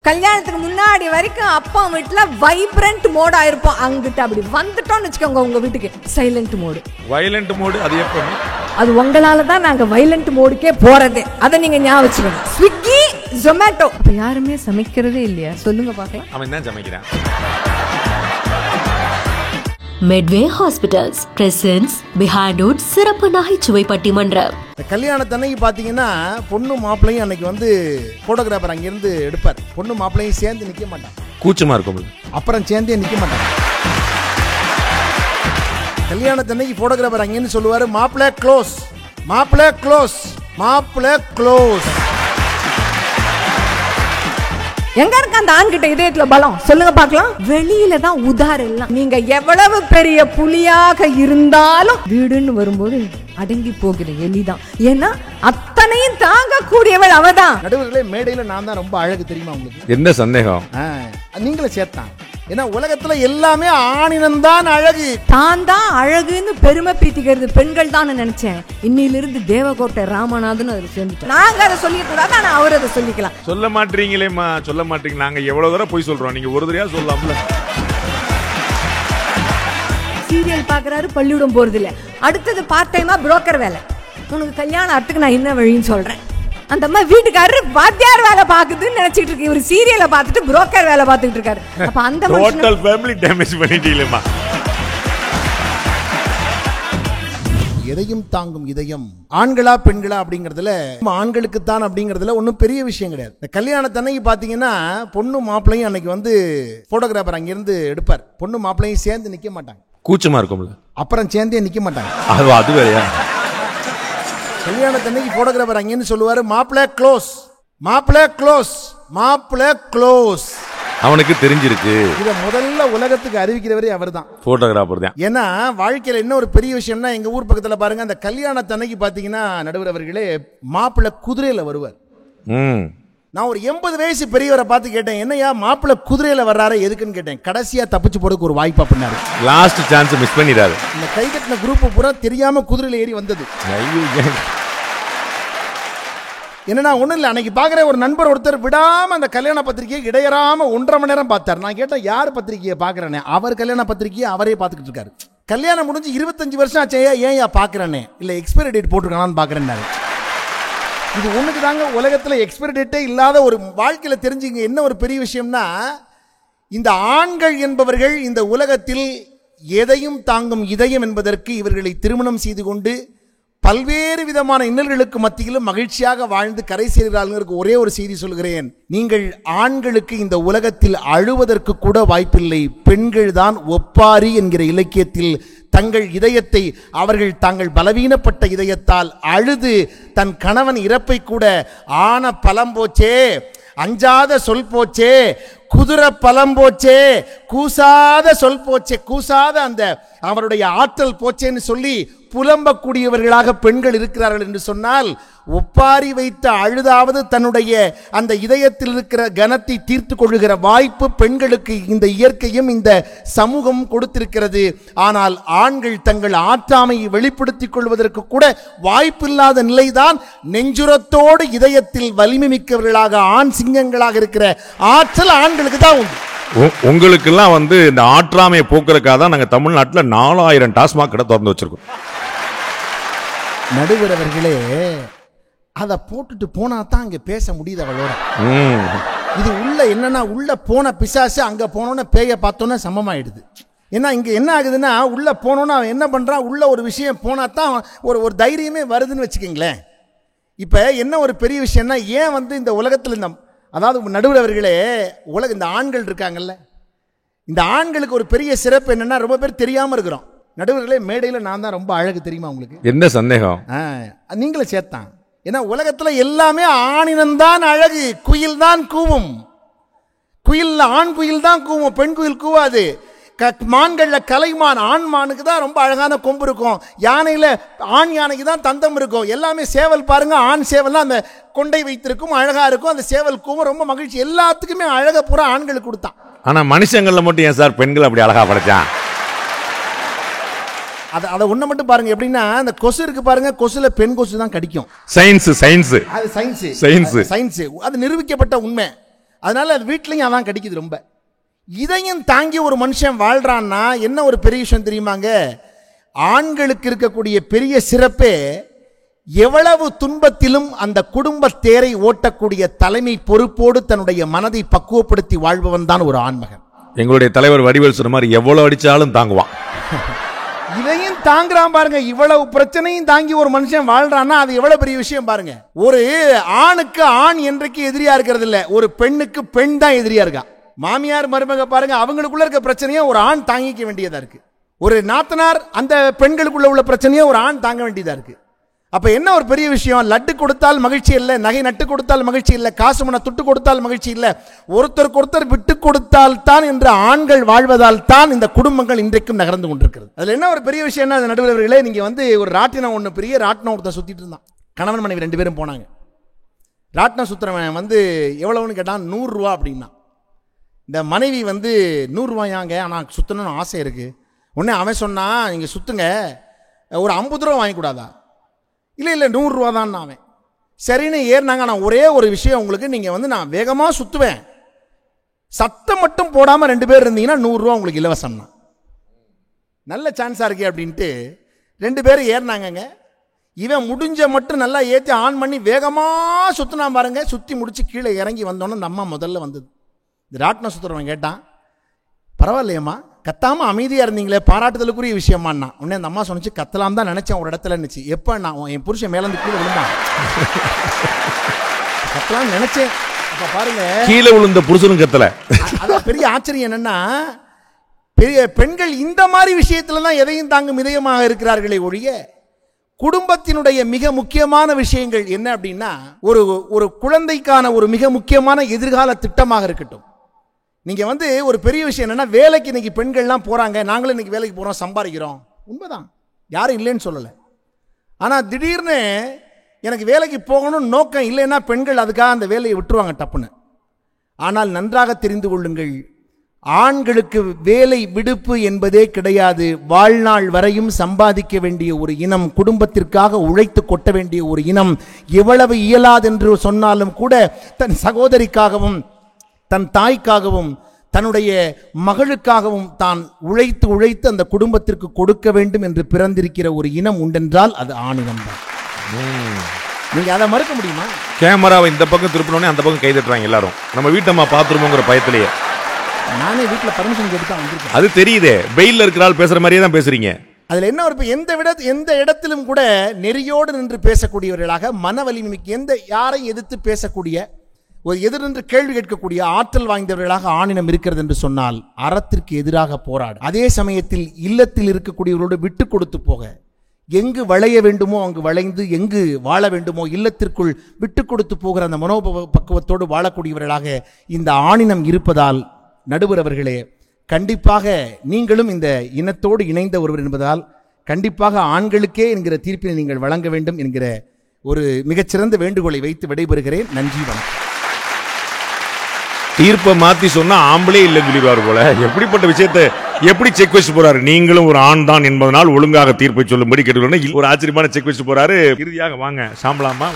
கல்யாணத்துக்கு முன்னாடி வரைக்கும் அப்பா வீட்டுல வைப்ரண்ட் மோடா இருப்போம். அங்கிட்ட அப்படி வந்துட்டோம்னு வச்சுக்கோங்க உங்க வீட்டுக்கு சைலண்ட் மோடு. வயலண்ட் மோடு அது எப்ப? அது உங்களால தான் நாங்க வயலண்ட் மோடுக்கே போறதே. அதை நீங்க ஞாபகம் வச்சுக்கோங்க. ஸ்விக்கி, ஜொமேட்டோ இப்ப யாருமே சமைக்கிறதே இல்லையா? சொல்லுங்க பாக்கலாம். அவன் தான் சமைக்கிறான். Medway Hospitals presents Behind Wood சிறப்பு நகைச்சுவை பட்டிமன்றம். கல்யாணத்தன்னைக்கு பார்த்தீங்கன்னா பொண்ணு மாப்பிள்ளையும் அன்னைக்கு வந்து போட்டோகிராஃபர் அங்கிருந்து எடுப்பார். பொண்ணு மாப்பிள்ளையும் சேர்ந்து நிற்க மாட்டான், கூச்சமா இருக்கும். அப்புறம் சேர்ந்தே நிற்க மாட்டான். கல்யாணத்தன்னைக்கு போட்டோகிராஃபர் அங்கேருந்து சொல்லுவார், மாப்பிள்ளை க்ளோஸ், மாப்பிள்ளை க்ளோஸ், மாப்பிள்ளை க்ளோஸ். எங்க இருக்க அந்த ஆண்கிட்ட இதயத்துல பலம் சொல்லுங்க பாக்கலாம். வெளியில தான் உதார் எல்லாம். நீங்க எவ்வளவு பெரிய புலியாக இருந்தாலும் வீடுன்னு வரும்போது அடங்கி போகிற எலிதான். ஏன்னா அத்தனையும் தாங்க கூடியவள் அவதான். நடுவர்களே, மேடையில நான் தான் ரொம்ப அழகு தெரியுமா உங்களுக்கு? என்ன சந்தேகம்? நீங்களே சேர்த்தான். ஏன்னா உலகத்துல எல்லாமே ஆணினம்தான் அழகு. தான் தான் அழகுன்னு பெருமை பீத்திக்கிறது பெண்கள் தான் நினைச்சேன். இன்னிலிருந்து தேவகோட்டை ராமநாதன் அதுல சேர்ந்துட்டேன். நாங்க அதை சொல்லிக்க கூடாது, ஆனா அவர் அதை சொல்லிக்கலாம். சொல்ல மாட்டீங்களேம்மா, சொல்ல மாட்டீங்க. நாங்க எவ்வளவு தூரம் போய் சொல்றோம், நீங்க ஒரு தடவையா சொல்லலாம்ல. சீரியல் பாக்குறாரு, பள்ளிக்கூடம் போறது இல்ல. அடுத்தது பார்ட் டைமா புரோக்கர் வேலை. உனக்கு கல்யாணம் ஆட்டுக்கு நான் என்ன வழின்னு சொல்றேன். அந்த அம்மா வீட்டுக்காரரு வாத்தியார் வேலை பாக்குதுன்னு நினைச்சிட்டு இருக்கு. இவர் சீரியலை பார்த்துட்டு புரோக்கர் வேலை பார்த்துட்டு இருக்காரு. அப்ப அந்த டோட்டல் ஃபேமிலி டேமேஜ் பண்ணிட்டீங்களேம்மா. எதையும் தாங்கும் இதயம் ஆண்களா பெண்களா அப்படிங்கறதுல ஆண்களுக்கு தான் அப்படிங்கறதுல ஒன்னும் பெரிய விஷயம் கிடையாது. இந்த கல்யாணத்தன்னைக்கு பாத்தீங்கன்னா பொண்ணு மாப்பிள்ளையும் அன்னைக்கு வந்து போட்டோகிராஃபர் அங்கிருந்து எடுப்பார். பொண்ணு மாப்பிள்ளையும் சேர்ந்து நிக்க மாட்டாங்க, கூச்சமா இருக்கும்ல. அப்புறம் சேர்ந்தே நிக்க மாட்டாங்க. அது வேறையா? கல்யாணத்தன்னைக்கு போட்டோகிராஃபர் அங்கேருந்து சொல்லுவாரு, மாப்பிள்ளை க்ளோஸ், மாப்பிள்ளை க்ளோஸ், மாப்பிள்ளை க்ளோஸ். அவனுக்கு தெரிஞ்சிருக்கு. இத முதல்ல உலகத்துக்கு அறிவிக்கிறவரே அவர் தான், போட்டோகிராஃபர் தான். ஏன்னா வாழ்க்கையில என்ன ஒரு பெரிய விஷயம்னா, எங்க ஊர் பக்கத்துல பாருங்க, அந்த கல்யாணத்தன்னைக்கு பாத்தீங்கன்னா நடுவர் அவர்களே மாப்பிள்ளை குதிரையில வருவார். நான் ஒரு 80 வயசு பெரியவரை பார்த்து கேட்டேன், என்னையா மாப்பிள்ளை குதிரையில வர்றாரு எதுக்குன்னு கேட்டேன். கடைசியா தப்பிச்சு போறதுக்கு ஒரு வாய்ப்பு அப்படின்னாரு. லாஸ்ட் சான்ஸ் மிஸ் பண்ணிடாரு. இந்த கை கட்டின குரூப் பூரா தெரியாம குதிரையில ஏறி வந்தது. என்னன்னா ஒண்ணும் இல்ல, அன்னைக்கு பாக்குற ஒரு நண்பர் ஒருத்தர் விடாம அந்த கல்யாண பத்திரிகையை இடையறாம 1.5 மணி நேரம் பார்த்தார். நான் கேட்டேன், யார் பத்திரிகையை பாக்குறேன்னு. அவர் கல்யாண பத்திரிகையை அவரே பார்த்துக்கிட்டு இருக்காரு. கல்யாணம் முடிஞ்சு 25 வருஷம் ஆச்சே, ஏன் பாக்குறேன்னு. இல்ல எக்ஸ்பைரி டேட் போட்டுருக்கானு பாக்குறேன்னாரு. இது ஒண்ணுக்கு தாங்க உலகத்துல எக்ஸ்பைரி டேட்டே இல்லாத ஒரு வாழ்க்கையில தெரிஞ்சுங்க. என்ன ஒரு பெரிய விஷயம்னா, இந்த ஆண்கள் என்பவர்கள் இந்த உலகத்தில் எதையும் தாங்கும் இதயம் என்பதற்கு இவர்களை திருமணம் செய்து கொண்டு பல்வேறு விதமான இன்னல்களுக்கு மத்தியிலும் மகிழ்ச்சியாக வாழ்ந்து கரை சேர்கிறார்கள். ஒரே ஒரு செய்தி சொல்கிறேன், நீங்கள் ஆண்களுக்கு இந்த உலகத்தில் அழுவதற்கு கூட வாய்ப்பில்லை. பெண்கள் தான் ஒப்பாரி என்கிற இலக்கியத்தில் தங்கள் இதயத்தை அவர்கள் தாங்கள் பலவீனப்பட்ட இதயத்தால் அழுது தன் கணவன் இறப்பை கூட ஆன பலம் போச்சே, அஞ்சாத சொல் போச்சே, குதிரை பலம் போச்சே, கூசாத சொல் போச்சே, கூசாத அந்த அவருடைய ஆற்றல் போச்சேன்னு சொல்லி புலம்பக்கூடியவர்களாக பெண்கள் இருக்கிறார்கள் என்று சொன்னால், ஒப்பாரி வைத்த அழுதாவது தன்னுடைய அந்த இதயத்தில் இருக்கிற கனத்தை தீர்த்து கொள்ளுகிற வாய்ப்பு பெண்களுக்கு இந்த இயற்கையும் இந்த சமூகம் கொடுத்திருக்கிறது. ஆனால் ஆண்கள் தங்கள் ஆற்றாமையை வெளிப்படுத்திக் கொள்வதற்கு கூட வாய்ப்பில்லாத நிலைதான். நெஞ்சுரத்தோடு இதயத்தில் வலிமை மிக்கவர்களாக ஆண் சிங்கங்களாக இருக்கிற ஆற்றல் ஆண்களுக்கு தான் உண்டு. உங்களுக்கெல்லாம் வந்து இந்த ஆற்றாமையை போக்குறதுக்காக தான் நாங்க தமிழ்நாட்டில் 4000 டாஸ்மாக் கடை திறந்து வச்சிருக்கோம். நடுவர் அவர்களே, அதை போட்டுட்டு போனா தான் அங்க பேச முடியுது அவளோட. இது உள்ள என்னன்னா, உள்ள போன பிசாசு அங்க போனோன்னு பேய பார்த்தோன்னா சமமாயிடுது. ஏன்னா இங்க என்ன ஆகுதுன்னா, உள்ள போனோன்னா அவன் என்ன பண்றான், உள்ள ஒரு விஷயம் போனா தான் ஒரு தைரியமே வருதுன்னு வச்சுக்கோங்களேன். இப்ப என்ன ஒரு பெரிய விஷயம்னா, ஏன் வந்து இந்த உலகத்துல இந்த அதாவது நடுவர் அவர்களே, இந்த ஆண்கள் இருக்காங்கல்ல, இந்த ஆண்களுக்கு ஒரு பெரிய சிறப்பு என்னன்னா, ரொம்ப பேர் தெரியாம இருக்கிறோம். நடுவர்களே, மேடையில நான் தான் ரொம்ப அழகு தெரியுமா உங்களுக்கு? என்ன சந்தேகம்? நீங்களே சேர்த்தான். ஏன்னா உலகத்துல எல்லாமே ஆணினம்தான் அழகு. குயில் தான் கூவும், குயில் ஆண் குயில் தான் கூவும், பெண் குயில் கூவாது. மான்கள்ல கலைமான், ஆண் மானுக்கு தான் ரொம்ப அழகான கொம்பு இருக்கும். யானையில ஆண் யானைக்கு தான் தந்தம் இருக்கும். எல்லாமே சேவல் பாருங்க, ஆண் சேவல்லாம் அந்த கொண்டை வைத்திருக்கும், அழகா இருக்கும். அந்த சேவல் கூவும், ரொம்ப மகிழ்ச்சி. எல்லாத்துக்குமே அழக பூரா ஆண்களுக்கு கொடுத்தான். ஆனா மனுஷங்கள்ல மட்டும் ஏன் சார் பெண்கள் அப்படி அழகா படைச்சான்? அதை ஒண்ணு மட்டும் பாருங்க. எப்படின்னா, அந்த கொசு இருக்கு பாருங்க, கொசுல பெண் கொசு தான் கடிக்கும். சயின்ஸ் அது சயின்ஸ் சயின்ஸ் சயின்ஸ் அது நிரூபிக்கப்பட்ட உண்மை. அதனால அது வீட்லையும் அதான் கிடைக்குது ரொம்ப. இதையும் தாங்கி ஒரு மனுஷன் வாழ்றான்னா என்ன ஒரு பெரிய விஷயம் தெரியுமாங்க? ஆண்களுக்கு இருக்கக்கூடிய பெரிய சிறப்பே எவ்வளவு துன்பத்திலும் அந்த குடும்ப தேரை ஓட்டக்கூடிய தலைமை பொறுப்போடு தன்னுடைய மனதை பக்குவப்படுத்தி வாழ்பவன் தான் ஒரு ஆண்மகன். எங்களுடைய தலைவர் வடிவேல் சொன்ன மாதிரி எவ்வளவு அடிச்சாலும் தாங்குவான். இதையும் தாங்குறான் பாருங்க. இவ்வளவு பிரச்சனையும் தாங்கி ஒரு மனுஷன் வாழ்றான்னா அது எவ்வளவு பெரிய விஷயம் பாருங்க. ஒரு ஆணுக்கு ஆண் என்றைக்கு எதிரியா இருக்கிறது இல்ல, ஒரு பெண்ணுக்கு பெண் தான் எதிரியா இருக்கா. மாமியார் மருமக பாருங்க, அவங்களுக்குள்ள இருக்க பிரச்சனையை ஒரு ஆண் தாங்கிக்க வேண்டியதா இருக்கு. ஒரு நாத்தனார் அந்த பெண்களுக்குள்ள உள்ள பிரச்சனையை ஒரு ஆண் தாங்க வேண்டியதா இருக்கு. அப்ப என்ன ஒரு பெரிய விஷயம்? லட்டு கொடுத்தால் மகிழ்ச்சி இல்லை, நகை நட்டு கொடுத்தால் மகிழ்ச்சி இல்லை, காசு மன துட்டு கொடுத்தால் மகிழ்ச்சி இல்லை, ஒருத்தருக்கு ஒருத்தர் விட்டு கொடுத்தால் தான் என்று ஆண்கள் வாழ்வதால் தான் இந்த குடும்பங்கள் இன்றைக்கும் நகர்ந்து கொண்டிருக்கிறது. அதுல என்ன ஒரு பெரிய விஷயம்? நடுவர்களே, நீங்க ஒரு ராட்டினம் ஒன்று, பெரிய ராட்டினம் ஒருத்தர் சுத்திட்டு இருந்தான். கணவன் மனைவி 2 பேரும் போனாங்க. ராட்டினம் சுத்துறவன் எவ்வளவுன்னு கேட்டான். 100 ரூபா அப்படின்னா. இந்த மனைவி 100 ரூபாயாங்க, ஆனால் சுத்தணும்னு ஆசை இருக்கு. உடனே அவன் சொன்னா, நீங்க சுத்துங்க, ஒரு 50 ரூபா வாங்கிக்கூடாதா? இல்லை 100 ரூபா தான். அவன் சரின்னு ஏறினாங்க. நான் ஒரே ஒரு விஷயம் உங்களுக்கு, நீங்கள் நான் வேகமாக சுற்றுவேன், சத்தம் மட்டும் போடாமல் 2 பேர் இருந்தீங்கன்னா 100 ரூபா உங்களுக்கு இலவசம்னா. நல்ல சான்ஸாக இருக்கே அப்படின்ட்டு 2 பேரும் ஏறினாங்கங்க. இவன் முடிஞ்ச மட்டும் நல்லா ஏற்றி ஆன் பண்ணி வேகமாக சுற்றினா பாருங்க. சுற்றி முடிச்சு கீழே இறங்கி வந்தோன்னு அந்த அம்மா முதல்ல வந்தது. இந்த ராட்டினம் சுற்றுறவன் கேட்டான், பரவாயில்லையம்மா, கத்தாம அமைதியா இருந்தீங்களே, பாராட்டுதலுக்குரிய விஷயமானா. உடனே அந்த அம்மா சொன்னிச்சு, கத்தலாம் தான் நினைச்சேன் ஒரு இடத்துல இருந்துச்சு. எப்ப நான் என் புருஷன் மேல இருந்து கீழே விழுந்தான், கத்தலாம் நினைச்சேன். அப்ப பாருங்க, கீழே விழுந்த புருஷனும் கத்தல. அதான் பெரிய ஆச்சரியம். என்னன்னா, பெரிய பெண்கள் இந்த மாதிரி விஷயத்துல தான் எதையும் தாங்கும் இதயமாக இருக்கிறார்களே ஒழிய, குடும்பத்தினுடைய மிக முக்கியமான விஷயங்கள் என்ன அப்படின்னா, ஒரு குழந்தைக்கான ஒரு மிக முக்கியமான எதிர்கால திட்டமாக இருக்கட்டும். நீங்க ஒரு பெரிய விஷயம் என்னன்னா, வேலைக்கு இன்னைக்கு பெண்கள்லாம் போறாங்க. நாங்களும் இன்னைக்கு வேலைக்கு போறோம், சம்பாதிக்கிறோம், உண்மைதான், யாரும் இல்லைன்னு சொல்லலை. ஆனா திடீர்னு எனக்கு வேலைக்கு போகணும்னு நோக்கம் இல்லைன்னா பெண்கள் அதுக்காக அந்த வேலையை விட்டுருவாங்க டப்புன்னு. ஆனால் நன்றாக தெரிந்து கொள்ளுங்கள், ஆண்களுக்கு வேலை விடுப்பு என்பதே கிடையாது. வாழ்நாள் வரையும் சம்பாதிக்க வேண்டிய ஒரு இனம், குடும்பத்திற்காக உழைத்து கொட்ட வேண்டிய ஒரு இனம். எவ்வளவு இயலாதென்று சொன்னாலும் கூட தன் சகோதரிக்காகவும் தன் தாய்க்காகவும் தன்னுடைய மகளுக்காகவும் தான் உழைத்து அந்த குடும்பத்திற்கு கொடுக்க வேண்டும் என்று பிறந்திருக்கிற ஒரு இனம் உண்டென்றால் அது ஆணினம் தான். நீங்க அதை மறுக்க முடியுமா? கேமராவை இந்த பக்கம் திருப்பினோடனே அந்த பக்கம் கை தட்டுறாங்க எல்லாரும். நம்ம வீட்டம்மா பாத்துருமோங்கிற பயத்திலேயே. நானே வீட்டில் பர்மிஷன் கேட்டு தான் வந்திருக்கேன். அது தெரியுதே, வெயில்ல இருக்கிற ஆள் பேசுற மாதிரியே தான் பேசுறீங்க. அதுல என்ன ஒரு எந்த இடத்திலும் கூட நெறியோடு நின்று பேசக்கூடியவர்களாக, மன வலிமைக்கு யாரையும் எதிர்த்து பேசக்கூடிய, ஒரு எதிர் நின்று கேள்வி கேட்கக்கூடிய ஆற்றல் வாய்ந்தவர்களாக ஆணினம் இருக்கிறது என்று சொன்னால் அறத்திற்கு எதிராக போராடு. அதே சமயத்தில் இல்லத்தில் இருக்கக்கூடியவர்களோடு விட்டு கொடுத்து போக, எங்கு வளைய வேண்டுமோ அங்கு வளைந்து, எங்கு வாழ வேண்டுமோ இல்லத்திற்குள் விட்டு கொடுத்து போகிற அந்த மனோபக்குவத்தோடு வாழக்கூடியவர்களாக இந்த ஆணினம் இருப்பதால், நடுவர் அவர்களே, கண்டிப்பாக நீங்களும் இந்த இனத்தோடு இணைந்த ஒருவர் என்பதால் கண்டிப்பாக ஆண்களுக்கே என்கிற தீர்ப்பினை நீங்கள் வழங்க வேண்டும் என்கிற ஒரு மிகச்சிறந்த வேண்டுகோளை வைத்து விடைபெறுகிறேன். நன்றி, வணக்கம். தீர்ப்பை மாத்தி சொன்னா ஆம்பளே இல்லைன்னு சொல்லிடுவார் போல. எப்படிப்பட்ட விஷயத்தை எப்படி செக் வச்சு போறாரு? நீங்களும் ஒரு ஆண் தான் என்பதனால் ஒழுங்காக தீர்ப்பை சொல்லும்படி கேட்டுக்கணும். ஒரு ஆச்சரியமான செக் வச்சு போறாரு. இறுதியாக வாங்க சாம்பலாமா.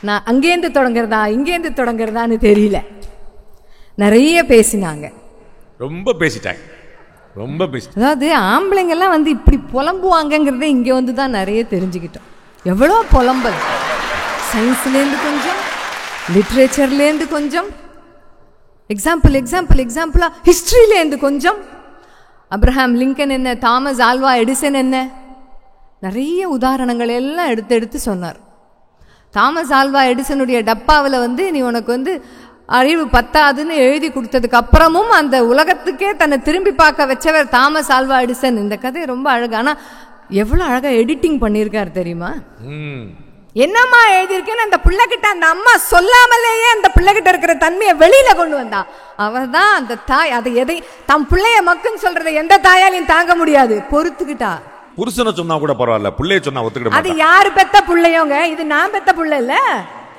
நான் அங்கேருந்து தொடங்குறதா இங்கேருந்து தொடங்குறதான்னு தெரியல. நிறைய பேசினாங்க, ரொம்ப பேசிட்டாங்க, ரொம்ப பேசி. அதாவது ஆம்பளைங்கெல்லாம் இப்படி புலம்புவாங்கங்கிறத இங்கே தான் நிறைய தெரிஞ்சுக்கிட்டோம். எவ்வளோ புலம்பல், சயின்ஸ்லேருந்து கொஞ்சம், லிட்ரேச்சர்லேருந்து கொஞ்சம், எக்ஸாம்பிளா ஹிஸ்ட்ரியிலேருந்து கொஞ்சம், அப்ரஹாம் லிங்கன் என்ன, தாமஸ் ஆல்வா எடிசன் என்ன, நிறைய உதாரணங்கள் எல்லாம் எடுத்து சொன்னார். தாமஸ் ஆல்வா எடிசனுடைய டப்பாவில் நீ உனக்கு அறிவு பத்தாதுன்னு எழுதி கொடுத்ததுக்கு அப்புறமும் அந்த உலகத்துக்கே தன்னை திரும்பி பார்க்க வச்சவர் தாமஸ் ஆல்வா எடிசன். இந்த கதை ரொம்ப அழகா, ஆனால் எவ்வளோ அழகா எடிட்டிங் பண்ணியிருக்காரு தெரியுமா? என்னம்மா எழுதியிருக்கேன்னு அந்த பிள்ளைகிட்ட அந்த அம்மா சொல்லாமலேயே அந்த பிள்ளைகிட்ட இருக்கிற தன்மையை வெளியில கொண்டு வந்தா. அவதான் அந்த தாய். அதை எதை தம் பிள்ளைய மக்குன்னு சொல்றதை எந்த தாயாலையும் தாங்க முடியாது, பொறுத்துக்கிட்டா. புருஷனை சொன்னா கூட பரவாயில்ல, பிள்ளைய சொன்னா ஒத்துக்கிட. அது யாரு பெத்த பிள்ளையோங்க? இது நான் பெத்த பிள்ளை இல்ல,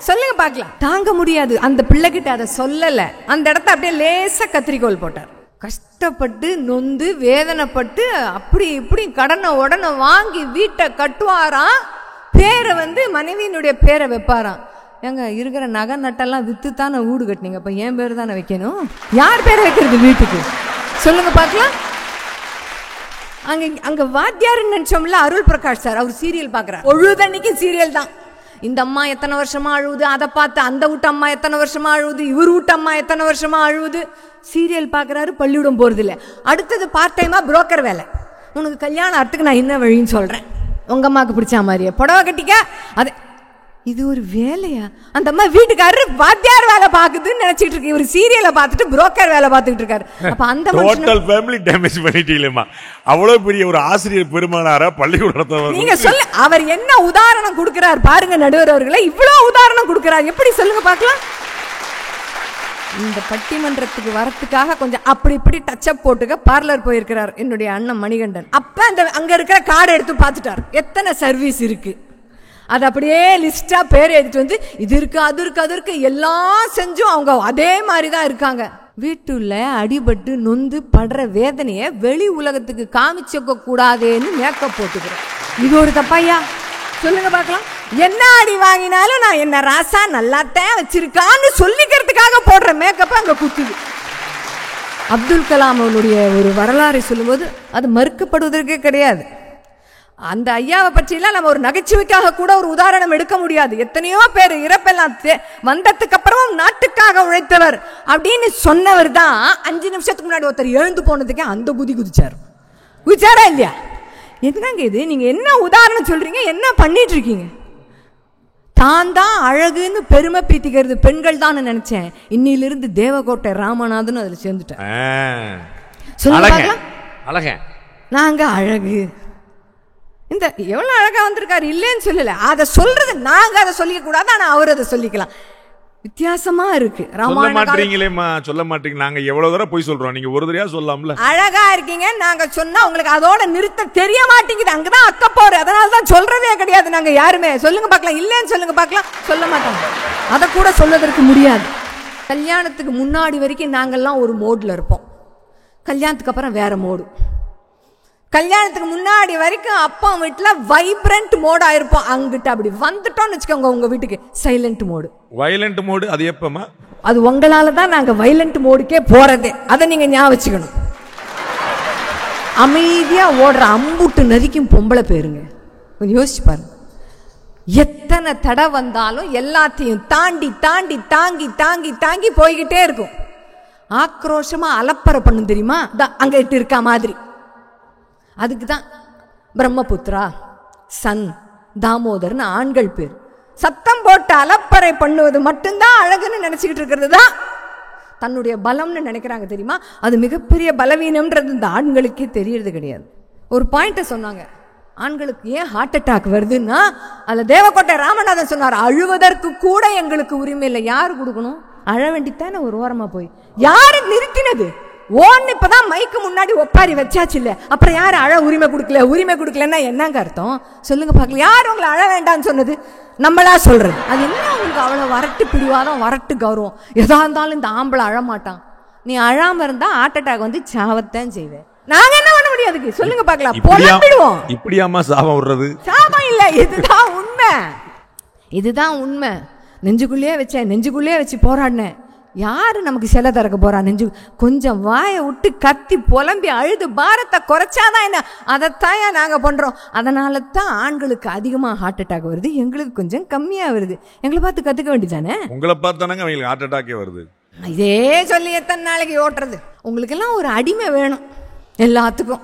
சொல்லுங்க பாக்கலாம். தாங்க முடியாது. அந்த பிள்ளைகிட்ட அதை சொல்லல, அந்த இடத்த அப்படியே லேசா கத்திரிக்கோள் போட்டார். கஷ்டப்பட்டு நொந்து வேதனைப்பட்டு அப்படி இப்படி கடனை உடனே வாங்கி வீட்டை கட்டுவாராம். பேரை மனைவியினுடைய பேரை வைப்பாராம். ஏங்க இருக்கிற நகை நட்டெல்லாம் வித்து தானே வீடு கட்டினீங்க, அப்ப என் பேர் தானே வைக்கணும். யார் பேர் வைக்கிறது வீட்டுக்கு சொல்லுங்க பார்க்கலாம். அங்க வாத்தியாருன்னு நினைச்சோம்ல அருள் பிரகாஷ் சார், அவர் சீரியல் பாக்குறாரு, பொழுதன்னைக்கு சீரியல் தான். இந்த அம்மா எத்தனை வருஷமா அழுவுது, அதை பார்த்து அந்த வீட்டு அம்மா எத்தனை வருஷமா அழுவுது, இவர் வீட்டு அம்மா எத்தனை வருஷமா அழுவுது. சீரியல் பாக்குறாரு, பள்ளிவிடம் போறது இல்லை. அடுத்தது பார்ட் டைமா புரோக்கர் வேலை. உனக்கு கல்யாணம் ஆகிறதுக்கு நான் என்ன வழின்னு சொல்றேன், உங்க அம்மாவுக்கு பிடிச்ச மாதிரியே புடவை கட்டிக்க. அது இது ஒரு வேலையா? அந்த அம்மா வீட்டுக்காரரு வாத்தியார் வேலை பாக்குதுன்னு நினைச்சிட்டு இருக்கு, இவர் சீரியலை பார்த்துட்டு புரோக்கர் வேலை பார்த்துட்டு இருக்காரு. அப்ப அந்த டோட்டல் ஃபேமிலி டேமேஜ் பண்ணிட்டீங்களேம்மா. அவ்வளவு பெரிய ஒரு ஆசிரியர் பெருமானார பள்ளிக்கூடத்தை நீங்க சொல்ல, அவர் என்ன உதாரணம் கொடுக்கிறார் பாருங்க நடுவர் அவர்களே, இவ்வளவு உதாரணம் கொடுக்கிறார், எப்படி சொல்லுங்க பார்க்கலாம். இந்த பட்டிமன்றத்துக்கு வரத்துக்காக கொஞ்சம் அப்படி இப்படி டச்சப் போட்டுக்க பார்லர் போயிருக்கிறார் என்னுடைய அண்ணன் மணிகண்டன். அப்ப அந்த அங்க இருக்கிற கார்டு எடுத்து பார்த்துட்டார், எத்தனை சர்வீஸ் இருக்கு. அது அப்படியே லிஸ்டா பேர் எடுத்துட்டு வந்து இது இருக்கு அது இருக்கு அது இருக்கு எல்லாம் செஞ்சும் அவங்க அதே மாதிரி தான் இருக்காங்க. வீட்டுல அடிபட்டு நொந்து படுற வேதனையை வெளி உலகத்துக்கு காமிச்சக்க கூடாதேன்னு மேக்கப் போட்டுக்கிறேன். இது ஒரு தப்பாயா சொல்லுங்க பார்க்கலாம். என்ன அடி வாங்கினாலும் நான் என்ன ராசா நல்லாத்தான் வச்சிருக்கான்னு சொல்லிக்கிறதுக்காக போடுற மேக்கப் அங்க குத்துது. அப்துல் கலாம் அவனுடைய ஒரு வரலாறை சொல்லும்போது அது மறுக்கப்படுவதற்கே கிடையாது. அந்த ஐயாவை பற்றிலாம் நம்ம ஒரு நகைச்சுவைக்காக கூட ஒரு உதாரணம் எடுக்க முடியாது. எத்தனையோ பேர் இறப்பெல்லாம் வந்ததுக்கு அப்புறமும் நாட்டுக்காக உழைத்தவர் அப்படின்னு சொன்னவர் தான் 5 நிமிஷத்துக்கு முன்னாடி ஒருத்தர் எழுந்து போனதுக்கே அந்த குதிச்சாரா இல்லையா? என்னங்க இது, நீங்க என்ன உதாரணம் சொல்றீங்க, என்ன பண்ணிட்டு இருக்கீங்க? தான் தான் அழகுன்னு பெருமை பீத்திக்கிறது பெண்கள் தான் நினைச்சேன். இன்னிலிருந்து தேவகோட்டை ராமநாதன் அதுல சேர்ந்துட்டேன். சொல்லுங்க, நாங்க அழகு இந்த எவ்வளவு அழகா வந்திருக்காரு இல்லைன்னு சொல்லல, அதை சொல்றது நாங்க அதை சொல்லிக்க கூடாது, ஆனா அவர் அதை சொல்லிக்கலாம். வித்தியாசமா இருக்கு. சொல்ல மாட்டீங்களேம்மா, சொல்ல மாட்டீங்க. நாங்க எவ்வளவு தடவை போய் சொல்றோம், நீங்க ஒரு தடவையா சொல்லலாம்ல. அழகா இருக்கீங்க நாங்க சொன்னா உங்களுக்கு அதோட நிறுத்த தெரிய மாட்டேங்குது, அங்கதான் அக்க போற, அதனாலதான் சொல்றதே கிடையாது நாங்க யாருமே. சொல்லுங்க பார்க்கலாம், இல்லன்னு சொல்லுங்க பார்க்கலாம். சொல்ல மாட்டோம், அதை கூட சொல்வதற்கு முடியாது. கல்யாணத்துக்கு முன்னாடி வரைக்கும் நாங்கெல்லாம் ஒரு மோட்ல இருப்போம், கல்யாணத்துக்கு அப்புறம் வேற மோடு. கல்யாணத்துக்கு முன்னாடி வரைக்கும் அப்பா வீட்டுல வைப்ரண்ட் மோடா இருப்போம், அங்கிட்ட அப்படி வந்துட்டோம்னு வச்சுக்கோங்க உங்க வீட்டுக்கு சைலண்ட் மோடு. வயலண்ட் மோடு அது எப்பமா? அது உங்களால தான் நாங்க வயலண்ட் மோடுக்கே போறதே, அதை நீங்க ஞாபகம் வச்சுக்கணும். அமைதியா ஓடுற அம்புட்டு நதிக்கும் பொம்பளை பேருங்க, கொஞ்சம் யோசிச்சு பாருங்க. எத்தனை தடை வந்தாலும் எல்லாத்தையும் தாண்டி தாண்டி தாங்கி தாங்கி தாங்கி போய்கிட்டே இருக்கும். ஆக்ரோஷமா அலப்பறை பண்ணும் தெரியுமா, அங்க இருக்கா மாதிரி. அதுக்கு தான் பிரம்மபுத்திரா, சன், தாமோதர்னு ஆண்கள் பேர். சத்தம் போட்டு அலப்பறை பண்ணுவது மட்டும்தான் அழகுன்னு நினைச்சுக்கிட்டு இருக்கிறது தான் தன்னுடைய பலம்னு நினைக்கிறாங்க தெரியுமா. அது மிகப்பெரிய பலவீனம்ன்றது இந்த ஆண்களுக்கே தெரியறது கிடையாது. ஒரு பாயிண்ட சொன்னாங்க, ஆண்களுக்கு ஏன் ஹார்ட் அட்டாக் வருதுன்னா அதுல தேவகோட்டை ராமநாதன் சொன்னார், அழுவதற்கு கூட எங்களுக்கு உரிமை இல்லை. யாரு கொடுக்கணும்? அழ வேண்டித்தானே ஒரு ஓரமா போய். யாரு நிறுத்தினது? ஓன்னு இப்பதான் மைக்கு முன்னாடி ஒப்பாரி வச்சாச்சு இல்ல, அப்புறம் யாரு அழ உரிமை கொடுக்கல? உரிமை கொடுக்கலன்னா என்னங்க அர்த்தம் சொல்லுங்க பார்க்கல. யார் உங்களை அழ வேண்டாம்னு சொன்னது? நம்மளா சொல்றது. அது என்ன உங்களுக்கு அவ்வளவு வரட்டு பிடிவாதம், வரட்டு கௌரவம்? எதா இருந்தாலும் இந்த ஆம்பளை அழமாட்டான், நீ அழாம இருந்தா ஹார்ட் அட்டாக் வந்து சாவத்தான் செய்வேன். நாங்க என்ன பண்ண முடியும் அதுக்கு சொல்லுங்க பார்க்கலாம். புலம்பிடுவோம். இப்படியாமா சாபம் விடுறது? சாபம் இல்ல, இதுதான் உண்மை, இதுதான் உண்மை. நெஞ்சுக்குள்ளேயே வச்சேன், நெஞ்சுக்குள்ளேயே வச்சு போராடினேன். யாரு நமக்கு சிலை திறக்க போறா? நெஞ்சு கொஞ்சம் வாயை விட்டு கத்தி புலம்பி அழுது பாரத்தை குறைச்சாதான் என்ன, அதைத்தான் நாங்க பண்றோம். அதனால தான் ஆண்களுக்கு அதிகமா ஹார்ட் அட்டாக் வருது, எங்களுக்கு கொஞ்சம் கம்மியா வருது. எங்களை பார்த்து கத்துக்க வேண்டியதானே. உங்களை பார்த்தானங்க அவங்களுக்கு ஹார்ட் அட்டாக்கே வருது. இதே சொல்லி எத்தனை நாளைக்கு ஓட்டுறது? உங்களுக்கு எல்லாம் ஒரு அடிமை வேணும், எல்லாத்துக்கும்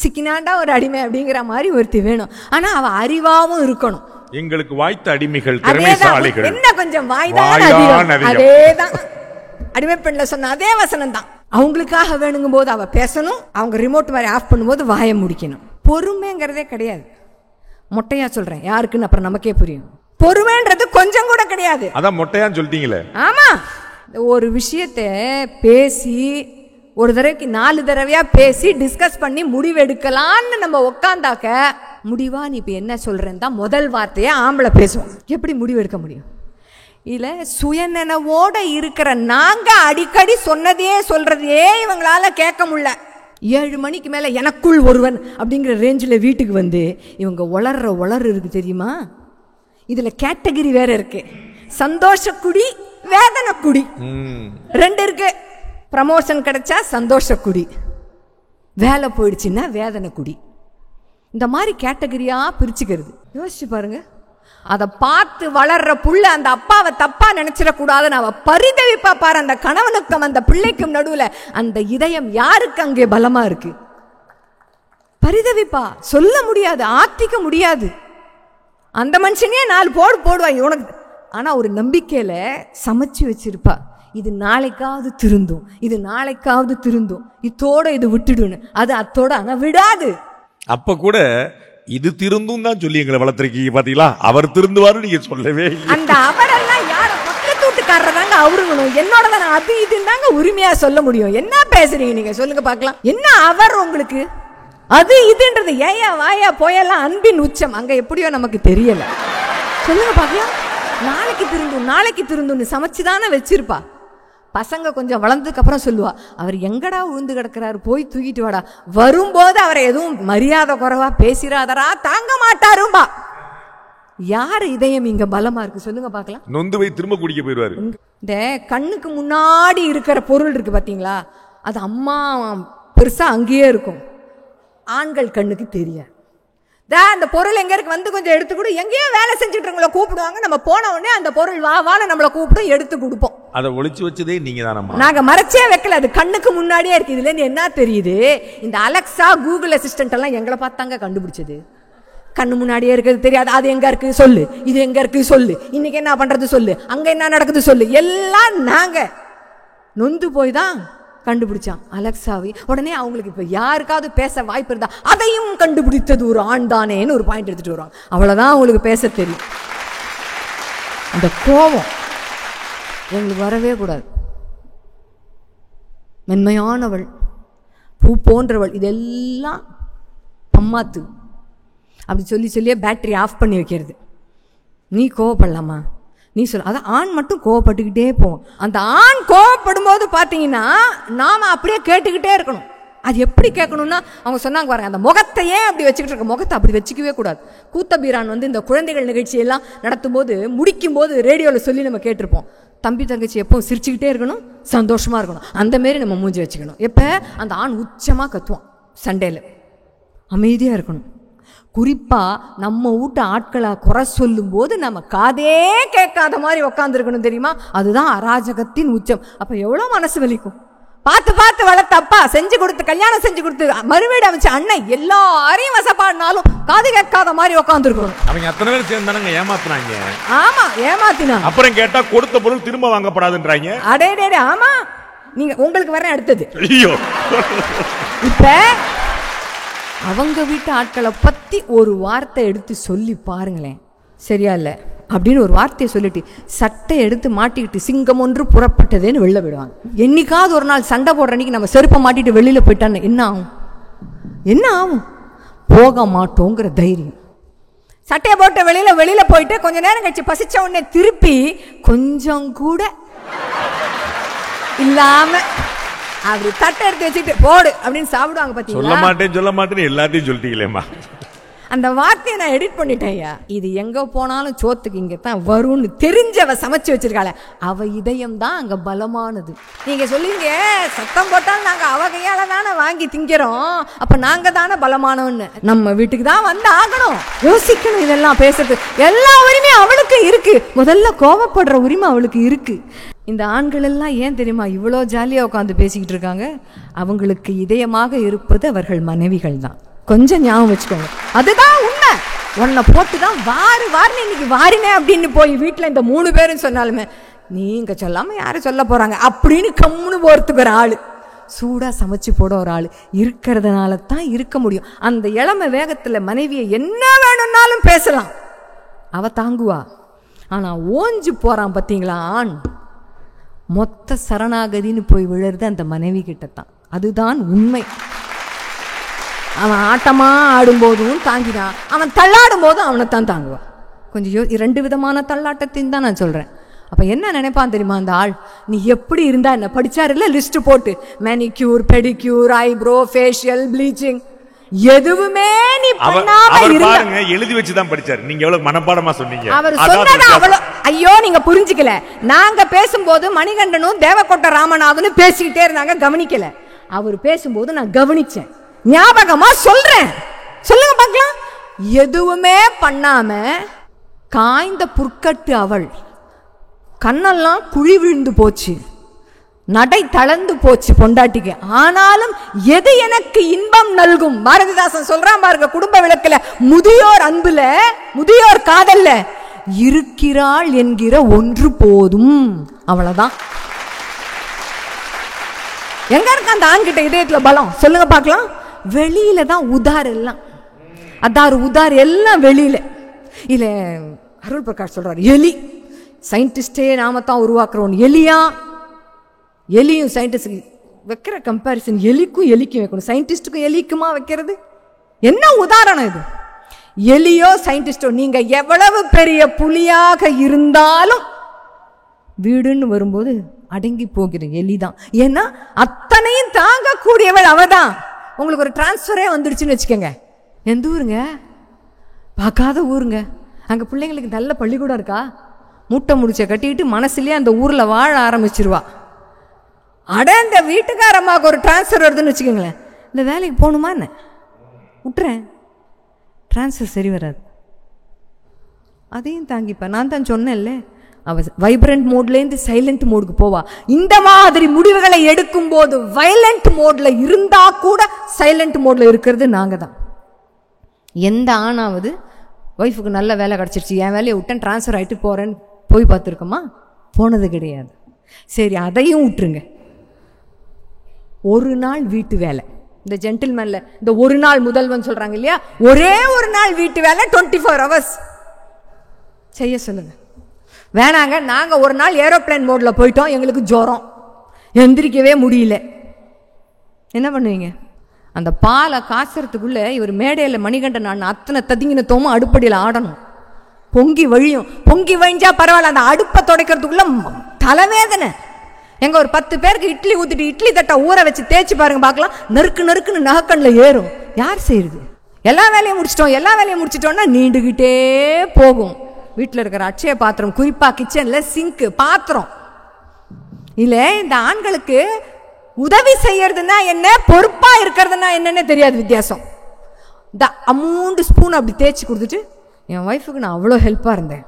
சிக்கினாண்டா ஒரு அடிமை அப்படிங்கிற மாதிரி ஒருத்தி வேணும். ஆனா அவ அறிவாவும் இருக்கணும். எங்களுக்கு வாய்த்த அடிமைகள், திறமைசாலிகள். என்ன கொஞ்சம் வாய்தான், அதேதான் அடிமை பெண்ல சொன்ன அதே வசனம் தான். அவங்களுக்காக வேணுங்கும் போது அவ பேசணும், அவங்க ரிமோட் மாதிரி ஆஃப் பண்ணும்போது வாயை முடிக்கணும். பொறுமைங்கிறதே கிடையாது. மொட்டையா சொல்றேன், யாருக்குன்னு அப்புறம் நமக்கே புரியும். பொறுமைன்றது கொஞ்சம் கூட கிடையாது. அதான் மொட்டையான்னு சொல்லிட்டீங்களே. ஆமா, ஒரு விஷயத்தை பேசி ஒரு தடவைக்கு 4 தடவையா பேசி டிஸ்கஸ் பண்ணி முடிவெடுக்கலான்னு நம்ம உக்காந்தாக்க, முடிவா நீ இப்ப என்ன சொல்றேன்னு தான் முதல் வார்த்தையை ஆம்பளை பேசுவோம். எப்படி முடிவெடுக்க முடியும்? இல்ல சுயநினைவோட இருக்கிற நாங்க அடிக்கடி சொன்னதே சொல்றதே இவங்களால கேட்க முடியல. 7 மணிக்கு மேல எனக்குள் ஒருவன் அப்படிங்கிற ரேஞ்சில் வீட்டுக்கு வந்து இவங்க உளர்ற இருக்கு தெரியுமா. இதுல கேட்டகரி வேற இருக்கு. சந்தோஷ குடி, வேதனை குடி, ரெண்டு இருக்கு. ப்ரமோஷன் கிடைச்சா சந்தோஷ குடி, வேலை போயிடுச்சுன்னா வேதனை குடி. இந்த மாதிரி கேட்டகரியா பிரிச்சுக்கிறது. யோசிச்சு பாருங்க. அதை பார்த்து வளர்ற புள்ள அந்த அப்பாவை தப்பா நினைச்சிடக்கூடாதுன்னு அவ பரிதவிப்பா பாரு. அந்த கணவனுக்கும் அந்த பிள்ளைக்கும் நடுவுல அந்த இதயம் யாருக்கு அங்கே பலமா இருக்கு? பரிதவிப்பா, சொல்ல முடியாது, ஆத்திக்க முடியாது. அந்த மனுஷனே 4 போடுவா உனக்கு. ஆனா ஒரு நம்பிக்கையில சமைச்சு வச்சிருப்பா, இது நாளைக்காவது திருந்தும், இது நாளைக்காவது திருந்தும், இதோட இது விட்டுடுன்னு. அது அத்தோட ஆனா விடாது. அப்ப கூட இது திருந்தும் தான் சொல்லி எங்களை வளர்த்திருக்கீங்க பாத்தீங்களா? அவர் திருந்துவாரு நீங்க சொல்லவே இல்லை. அந்த அவரெல்லாம் யார பக்கத்து வீட்டுக்காரதாங்க அவருங்கணும், என்னோட தானே அது இதுதாங்க உரிமையா சொல்ல முடியும். என்ன பேசுறீங்க நீங்க? சொல்லுங்க பார்க்கலாம். என்ன அவர் உங்களுக்கு அது இதுன்றது? ஏயா வாயா போயெல்லாம் அன்பின் உச்சம் அங்க எப்படியோ நமக்கு தெரியல. சொல்லுங்க பார்க்கலாம். நாளைக்கு திருந்தும் நாளைக்கு திருந்தும்னு சமைச்சுதானே வச்சிருப்பா. பசங்க கொஞ்சம் வளர்ந்ததுக்கு அப்புறம் சொல்லுவா, அவர் எங்கடா உழுந்து கிடக்கிறாரு, போய் தூக்கிட்டு வாடா. வரும்போது அவரை எதுவும் மரியாதை குறைவா பேசிராதரா, தாங்க மாட்டாரும்பா. யாரு இதயம் இங்க பலமா இருக்கு? சொல்லுங்க பார்க்கலாம். நொந்து போய் திரும்ப குடிக்க போயிடுவாரு. இந்த கண்ணுக்கு முன்னாடி இருக்கிற பொருள் இருக்கு பாத்தீங்களா, அது அம்மா பெருசா அங்கேயே இருக்கும், ஆண்கள் கண்ணுக்கு தெரியாது. அந்த பொருள் எங்க இருக்கு, வந்து கொஞ்சம் எடுத்து கொடு. எங்கேயோ வேலை செஞ்சுட்டு இருக்கவங்கள கூப்பிடுவாங்க, நம்ம போன உடனே அந்த பொருள் வா வான்னு நம்மளை கூப்பிட்டு எடுத்து கொடுப்போம். அதை ஒளிச்சு வச்சதே நீங்க தானம்மா. நாங்க மறைச்சே வைக்கல, அது கண்ணுக்கு முன்னாடியே இருக்கு. இதுல இருந்து என்ன தெரியுது? இந்த அலெக்சா, கூகுள் அசிஸ்டன்ட் எல்லாம் எங்களை பார்த்தாங்க கண்டுபிடிச்சது. கண்ணு முன்னாடியே இருக்கிறது தெரியாது. அது எங்க இருக்கு சொல்லு, இது எங்க இருக்கு சொல்லு, இன்னைக்கு என்ன பண்றது சொல்லு, அங்க என்ன நடக்குது சொல்லு, எல்லாம் நாங்க நொந்து போய் தான் கண்டுபிடிச்சான் அலெக்சாவை. உடனே அவங்களுக்கு இப்ப யாருக்காவது பேச வாய்ப்பு இருந்தா அதையும் கண்டுபிடித்தது ஒரு ஆண் தானேன்னு ஒரு பாயிண்ட் எடுத்துட்டு வருவாங்க. அவ்வளவுதான் அவங்களுக்கு பேச தெரியும். அந்த கோபம் எங்களுக்கு வரவே கூடாது. மென்மையானவள், பூ போன்றவள், இதெல்லாம் அம்மாத்து அப்படி சொல்லி சொல்லியே பேட்டரி ஆஃப் பண்ணி வைக்கிறது. நீ கோவப்படலாமா, நீ சொல்ல. அதான் ஆண் மட்டும் கோவப்பட்டுக்கிட்டே போவோம். அந்த ஆண் கோவப்படும் போது பார்த்தீங்கன்னா நாம அப்படியே கேட்டுக்கிட்டே இருக்கணும். அது எப்படி கேட்கணும்னா, அவங்க சொன்னாங்க பாருங்க, அந்த முகத்தையே அப்படி வச்சுக்கிட்டு இருக்க, முகத்தை அப்படி வச்சுக்கவே கூடாது. கூத்தபீரான் வந்து இந்த குழந்தைகள் நிகழ்ச்சியெல்லாம் நடத்தும் போது முடிக்கும் போது ரேடியோவில் சொல்லி நம்ம கேட்டிருப்போம், தம்பி தங்கச்சி எப்போ சிரிச்சுக்கிட்டே இருக்கணும், சந்தோஷமா இருக்கணும், அந்த மாரி நம்ம மூஞ்சி வச்சுக்கணும். எப்போ அந்த ஆண் உச்சமாக கத்துவான் சண்டையில், அமைதியாக இருக்கணும். குறிப்பா நம்ம வீட்டு ஆட்களை குறை சொல்லும் போது நம்ம காதே கேட்காத மாதிரி உக்காந்துருக்கணும் தெரியுமா? அதுதான் அராஜகத்தின் உச்சம். அப்ப எவ்வளவு மனசு வலிக்கும். பார்த்து பார்த்து வளர்த்த அப்பா, செஞ்சு கொடுத்து கல்யாணம் செஞ்சு கொடுத்து மறுவீடு அமைச்ச அண்ணன் எல்லாரையும் வசப்பாடினாலும் காது கேட்காத மாதிரி உக்காந்துருக்கணும். அவங்க அத்தனை பேர் சேர்ந்தானுங்க ஏமாத்துனாங்க. ஆமா, ஏமாத்தினா அப்புறம் கேட்டா கொடுத்த பொருள் திரும்ப வாங்கப்படாதுன்றாங்க. அடே ஆமா, நீங்க உங்களுக்கு வர அடுத்தது. ஐயோ, இப்ப அவங்க வீட்டு ஆட்களை பத்தி ஒரு வார்த்தை எடுத்து சொல்லி பாருங்களேன், சரியா இல்ல அப்படின்னு ஒரு வார்த்தையை சொல்லிட்டு சட்டை எடுத்து மாட்டிக்கிட்டு சிங்கம் ஒன்று புறப்பட்டதேன்னு வெளில போயிடுவாங்க. என்னைக்காவது ஒரு நாள் சண்டை போடுற அன்னைக்கு நம்ம செருப்பை மாட்டிட்டு வெளியில போயிட்டான்னு என்ன ஆகும்? என்ன ஆகும்? போக மாட்டோங்கிற தைரியம். சட்டையை போட்டு வெளியில போயிட்டு கொஞ்ச நேரம் கழிச்சு பசிச்ச உடனே திருப்பி கொஞ்சம் கூட இல்லாம அப்படி தட்டை எடுத்து வச்சுட்டு போடு அப்படின்னு சாப்பிடுவாங்க. பாத்தீங்களா? சொல்ல மாட்டேன்னு எல்லாத்தையும் சொல்லிட்டீங்களேம்மா. அந்த வார்த்தையை நான் எடிட் பண்ணிட்டேன். இது எங்க போனாலும் சோத்துக்கு இங்க தான் வரும்னு தெரிஞ்சவ சமைச்சு வச்சிருக்காள, அவ இதயம் தான் அங்க பலமானது. நீங்க சொல்லுவீங்க, சத்தம் போட்டாலும் நாங்க அவ கையால தானே வாங்கி திங்கிறோம், அப்ப நாங்க தானே பலமானோன்னு. நம்ம வீட்டுக்கு தான் வந்து ஆகணும், யோசிக்கணும். இதெல்லாம் பேசுறது எல்லா உரிமையும் அவளுக்கு இருக்கு. முதல்ல கோபப்படுற உரிமை அவளுக்கு இருக்கு. இந்த ஆண்கள் எல்லாம் ஏன் தெரியுமா இவ்வளோ ஜாலியா உட்காந்து பேசிக்கிட்டு இருக்காங்க? அவங்களுக்கு இதயமாக இருப்பது அவர்கள் மனைவிகள் தான். கொஞ்சம் ஞாபகம் வச்சுக்கோங்க, அதுதான் உண்மை. உன்னை போட்டுதான் வாருன்னு இன்னைக்கு வாரினே அப்படின்னு போய் வீட்டுல இந்த 3 பேரும் சொன்னாலுமே நீங்க சொல்லாம யாரும் சொல்ல போறாங்க அப்படின்னு கம்முன்னு போறதுக்கு ஒரு ஆளு, சூடா சமைச்சு போட ஒரு ஆளு இருக்கிறதுனால தான் இருக்க முடியும். அந்த இளமை வேகத்துல மனைவியை என்ன வேணும்னாலும் பேசலாம், அவ தாங்குவா. ஆனா ஓஞ்சு போறான் பாத்தீங்களா ஆண், மொத்த சரணாகதின்னு போய் விழுறது அந்த மனைவி கிட்டத்தான். அதுதான் உண்மை. அவன் ஆட்டமா ஆடும்போதும் தாங்கினான், அவன் தள்ளாடும் போதும் அவனைத்தான் தாங்குவான். கொஞ்சம் 2 விதமான தள்ளாட்டத்தையும் தான் நான் சொல்றேன். அப்ப என்ன நினைப்பான் தெரியுமா அந்த ஆள்? நீ எப்படி இருந்தா என்ன? படிச்சாரு இல்ல லிஸ்ட் போட்டு, manicure, pedicure, eyebrow, facial, bleaching, எதுவுமே நீ பண்ணாம பாருங்க, எழுதி வச்சுதான் படிச்சாரு. நீங்க எவ்வளவு மனப்பாடமா சொன்னீங்க. அவர் சொன்னது அவ்வளவு. ஐயோ, நீங்க புரிஞ்சுக்கல. நாங்க பேசும்போது மணிகண்டனும் தேவக்கோட்டை ராமநாதனும் பேசிக்கிட்டே இருந்தாங்க, கவனிக்கல. அவர் பேசும்போது நான் கவனிச்சேன், ஞாபகமா சொல்றேன். சொல்லுங்க பார்க்கலாம். எதுவுமே பண்ணாம காய்ந்த புற்கட்டு அவள், கண்ணெல்லாம் குழி விழுந்து போச்சு, நடை தளர்ந்து போச்சு பொண்டாட்டிக்கு. ஆனாலும் எது எனக்கு இன்பம் நல்கும், பாரதிதாசன் சொல்றான் பாருங்க குடும்ப விளக்குல, முதியோர் அன்புல, முதியோர் காதல்ல இருக்கிறாள் என்கிற ஒன்று போதும். அவ்வளவுதான். எங்க இருக்க அந்த ஆண்கிட்ட இதயத்துல பலம்? சொல்லுங்க பார்க்கலாம். வெளியில தான் உதார் எல்லாம், அதார் உதார் எல்லாம் வெளியில. இல்ல அருள் பிரகாஷ் சொல்றாரு, எலி சயின்டிஸ்டே நாம தான் உருவாக்குறோம். எலியா? எலியும் சயின்டிஸ்ட் வைக்கிற கம்பேரிசன், எலிக்கும் எலிக்கும் வைக்கணும், சயின்டிஸ்டுக்கும் எலிக்குமா வைக்கிறது? என்ன உதாரணம் இது? எலியோ சயின்டிஸ்டோ, நீங்க எவ்வளவு பெரிய புலியாக இருந்தாலும் வீடுன்னு வரும்போது அடங்கி போகிற எலிதான். ஏன்னா அத்தனையும் தாங்கக்கூடியவள் அவதான். உங்களுக்கு ஒரு டிரான்ஸ்பரே வந்துடுச்சுன்னு வச்சுக்கோங்க, எந்த ஊருங்க? பார்க்காத ஊருங்க, அங்க பிள்ளைங்களுக்கு நல்ல பள்ளிக்கூடம் இருக்கா, மூட்டை முடிச்ச கட்டிக்கிட்டு மனசுலயே அந்த ஊர்ல வாழ ஆரம்பிச்சிருவா. அட இந்த வீட்டுக்காரம்மாவுக்கு ஒரு டிரான்ஸ்ஃபர் வருதுன்னு வச்சுக்கோங்களேன், இந்த வேலைக்கு போகணுமா என்ன, விட்டுறேன், டிரான்ஸ்ஃபர் சரி வராது, அதையும் தாங்கிப்பேன். நான் தான் சொன்னேன்ல, அவ வைப்ரண்ட் மோட்லேருந்து சைலண்ட் மோடுக்கு போவா. இந்த மாதிரி முடிவுகளை எடுக்கும் போது வைலண்ட் மோட்ல இருந்தா கூட சைலண்ட் மோட்ல இருக்கிறது நாங்க தான். எந்த ஆணாவது ஒய்ஃபுக்கு நல்ல வேலை கிடைச்சிருச்சு, என் வேலையை விட்டேன் டிரான்ஸ்ஃபர் ஆகிட்டு போறேன்னு போய் பார்த்துருக்கோமா? போனது கிடையாது. சரி, அதையும் விட்டுருங்க. ஒரு நாள் வீட்டு வேலை, இந்த ஜென்டில்மேன்ல இந்த ஒரு நாள் முதல்வன் சொல்றாங்க இல்லையா, ஒரே ஒரு நாள் வீட்டு வேலை 24 hours செய்ய சொல்லுங்க. வேணாங்க, நாங்க ஒரு நாள் ஏரோப்ளேன் மோட்ல போயிட்டோம், எங்களுக்கு ஜுரம், எந்திரிக்கவே முடியல, என்ன பண்ணுவீங்க? அந்த பாலை காய்ச்சறதுக்குள்ள இவர் மேடையில மணிகண்டன் நான் அத்தனை ததிங்கினத்தோமும் அடுப்படியில் ஆடணும், பொங்கி வழியும். பொங்கி வழிஞ்சா பரவாயில்ல, அந்த அடுப்பை துடைக்கிறதுக்குள்ள தலைவேதனை. எங்க ஒரு 10 பேருக்கு இட்லி ஊத்திட்டு இட்லி தட்டை ஊற வச்சு தேய்ச்சி பாருங்க பார்க்கலாம், நறுக்கு நறுக்குன்னு நகக்கண்ணில் ஏறும். யார் செய்யுது? எல்லா வேலையும் முடிச்சிட்டோம், எல்லா வேலையும் முடிச்சிட்டோம்னா நீண்டுகிட்டே போகும். வீட்டில் இருக்கிற அட்சய பாத்திரம், குறிப்பா கிச்சன்ல சிங்க் பாத்திரம் இல்ல. இந்த ஆண்களுக்கு உதவி செய்யறதுன்னா என்ன, பொறுப்பா இருக்கிறதுனா என்னன்னு தெரியாது வித்தியாசம். இந்த அமௌண்ட் ஸ்பூன் அப்படி தேய்ச்சி கொடுத்துட்டு, என் ஒய்ஃபுக்கு நான் அவ்வளோ ஹெல்ப்பாக இருந்தேன்,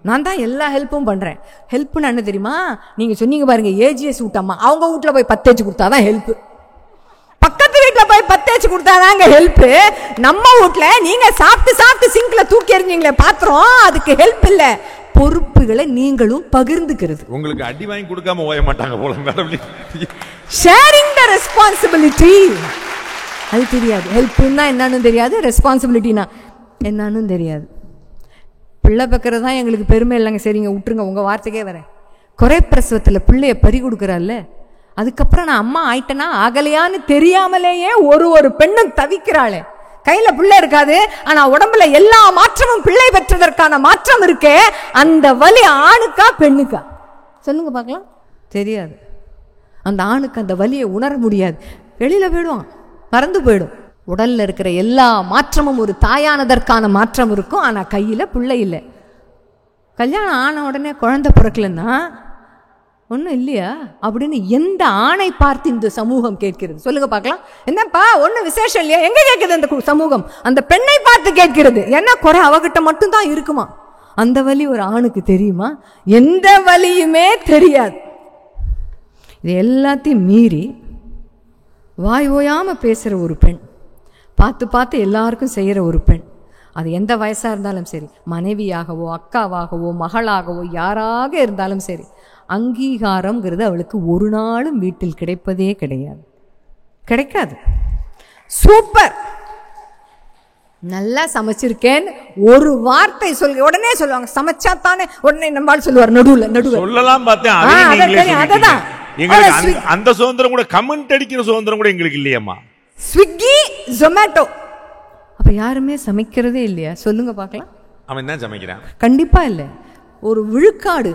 நான் தான் எல்லா ஹெல்ப்பும் பண்ணுறேன். ஹெல்ப்னு என்ன தெரியுமா? நீங்கள் சொன்னீங்க பாருங்க, ஏஜிஎஸ் வீட்டம்மா, அவங்க வீட்டில் போய் 10 தேய்ச்சி கொடுத்தாதான் ஹெல்ப்பு, பக்கத்து வீட்டில் போய் 10 தேய்ச்சி கொடுத்தாதாங்க ஹெல்ப்பு. நம்ம வீட்டில் நீங்கள் சாப்பிட்டு சாப்பிட்டு சிங்க்ல தூக்கி எறிஞ்சிங்களே பாத்திரம், அதுக்கு ஹெல்ப் இல்லை. பொறுப்புகளை நீங்களும் பகிர்ந்துக்கிறது. உங்களுக்கு அடி வாங்கி கொடுக்காம ஓய மாட்டாங்க போல மேடம். ஷேரிங் த ரெஸ்பான்சிபிலிட்டி, அது தெரியாது. ஹெல்ப்னா என்னன்னு தெரியாது, ரெஸ்பான்சிபிலிட்டினா என்னன்னு தெரியாது. பிள்ளை பக்கிறது தான் எங்களுக்கு பெருமை இல்லைங்க. சரிங்க, விட்டுருங்க, உங்கள் வார்த்தைக்கே வரேன். குறைப்பிரசவத்தில் பிள்ளைய பறி கொடுக்குறாள்ல, அதுக்கப்புறம் நான் அம்மா ஆயிட்டேனா ஆகலையான்னு தெரியாமலேயே ஒரு பெண்ணும் தவிக்கிறாளே. கையில் பிள்ளை இருக்காது, ஆனால் உடம்புல எல்லா மாற்றமும் பிள்ளை பெற்றதற்கான மாற்றம் இருக்கே, அந்த வலி ஆணுக்கா பெண்ணுக்கா? சொல்லுங்க பார்க்கலாம். தெரியாது. அந்த ஆணுக்கு அந்த வலியை உணர முடியாது, வெளியில் போயிடுவான், மறந்து போயிடும். உடல்ல இருக்கிற எல்லா மாற்றமும் ஒரு தாயானதற்கான மாற்றம் இருக்கும், ஆனா கையில பிள்ளை இல்லை. கல்யாணம் ஆன உடனே குழந்தை பிறக்கலன்னா ஒன்றும் இல்லையா அப்படின்னு எந்த ஆணை பார்த்து இந்த சமூகம் கேட்கிறது? சொல்லுங்க பார்க்கலாம். என்னப்பா ஒன்றும் விசேஷம் இல்லையா? எங்க கேட்குது அந்த சமூகம்? அந்த பெண்ணை பார்த்து கேட்கிறது. என்ன குறை அவகிட்ட மட்டும்தான் இருக்குமா? அந்த வலி ஒரு ஆணுக்கு தெரியுமா? எந்த வலியுமே தெரியாது. இது எல்லாத்தையும் மீறி வாய் ஓயாம பேசுற ஒரு பெண், பார்த்து பார்த்து எல்லாருக்கும் செய்கிற ஒரு பெண், அது எந்த வயசாக இருந்தாலும் சரி, மனைவியாகவோ அக்காவாகவோ மகளாகவோ யாராக இருந்தாலும் சரி, அங்கீகாரம்ங்கிறது அவளுக்கு ஒரு நாளும் வீட்டில் கிடைப்பதே கிடையாது, கிடைக்காது. சூப்பர், நல்லா சமைச்சிருக்கேன்னு ஒரு வார்த்தை சொல்ல உடனே சொல்லுவாங்க. சமைச்சா தானே உடனே நம்மால் சொல்லுவார், நடுவில் சொல்லலாம் பார்த்தேன். அந்த சுதந்திரம் கூட, கமெண்ட் அடிக்கிற சுதந்திரம் கூட எங்களுக்கு இல்லையம்மா. ஸ்விக்கி ஜொமேட்டோ, அப்ப யாருமே சமைக்கிறதே இல்லையா? சொல்லுங்க பார்க்கலாம். அவன் தான் சமைக்கிறான்? கண்டிப்பா இல்லை. ஒரு விழுக்காடு.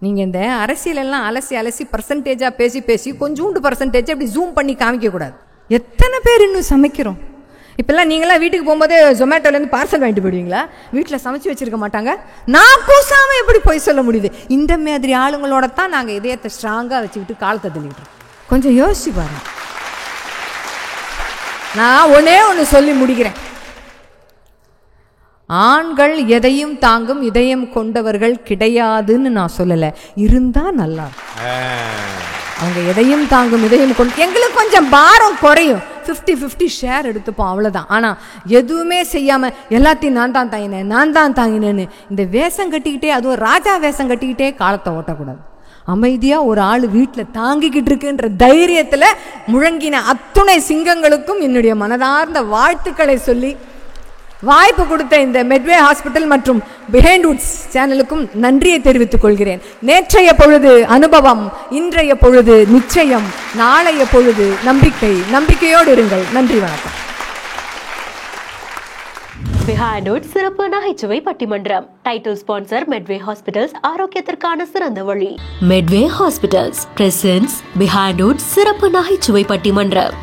நீங்க இந்த அரசியல் எல்லாம் அலசி அலசி பர்சன்டேஜா பேசி பேசி கொஞ்சோண்டு பர்சன்டேஜ் அப்படி ஜூம் பண்ணி காமிக்க கூடாது. எத்தனை பேர் இன்னும் சமைக்கிறோம்? இப்பெல்லாம் நீங்களாம் வீட்டுக்கு போகும்போது ஜொமேட்டோலேருந்து பார்சல் வாங்கிட்டு போயிடுவீங்களா? வீட்டில் சமைச்சு வச்சிருக்க மாட்டாங்க. நான் கூசாமல் எப்படி போய் சொல்ல முடியுது? இந்த மாதிரி ஆளுங்களோட தான் நாங்கள் இதயத்தை ஸ்ட்ராங்காக வச்சுக்கிட்டு காலத்தை தள்ளிக்கிட்டு. கொஞ்சம் யோசிச்சு பாருங்க. நான் ஒன்று சொல்லி முடிக்கிறேன். ஆண்கள் எதையும் தாங்கும் இதயம் கொண்டவர்கள் கிடையாதுன்னு நான் சொல்லலை. இருந்தா நல்லா அவங்க எதையும் தாங்கும் இதயம் கொண்டு எங்களுக்கு கொஞ்சம் பாரம் குறையும். 50-50 ஷேர் எடுத்துப்போம், அவ்வளோதான். ஆனால் எதுவுமே செய்யாமல் எல்லாத்தையும் நான் தான் தாங்கினேன்னு இந்த வேஷம் கட்டிக்கிட்டே, அதுவும் ராஜா வேஷம் கட்டிக்கிட்டே காலத்தை ஓட்டக்கூடாது. அமைதியாக ஒரு ஆள் வீட்டில் தாங்கிக்கிட்டு இருக்குன்ற தைரியத்தில் முழங்கின அத்துணை சிங்கங்களுக்கும் என்னுடைய மனதார்ந்த வாழ்த்துக்களை சொல்லி வாய்ப்பு கொடுத்த இந்த மெட்வே ஹாஸ்பிட்டல் மற்றும் பிஹைண்ட் வுட்ஸ் சேனலுக்கும் நன்றியை தெரிவித்துக் கொள்கிறேன். நேற்றைய பொழுது அனுபவம், இன்றைய பொழுது நிச்சயம், நாளைய பொழுது நம்பிக்கையோடு இருங்கள். நன்றி, வணக்கம். பிஹைண்ட் வுட்ஸ் சிறப்பு நகைச்சுவை பட்டிமன்றம். டைட்டில் ஸ்பான்சர் மெட்வே ஹாஸ்பிட்டல்ஸ், ஆரோக்கியத்திற்கான சிறந்த வழி. Medway hospitals presents behind woods சிறப்பு நகைச்சுவை பட்டிமன்றம்.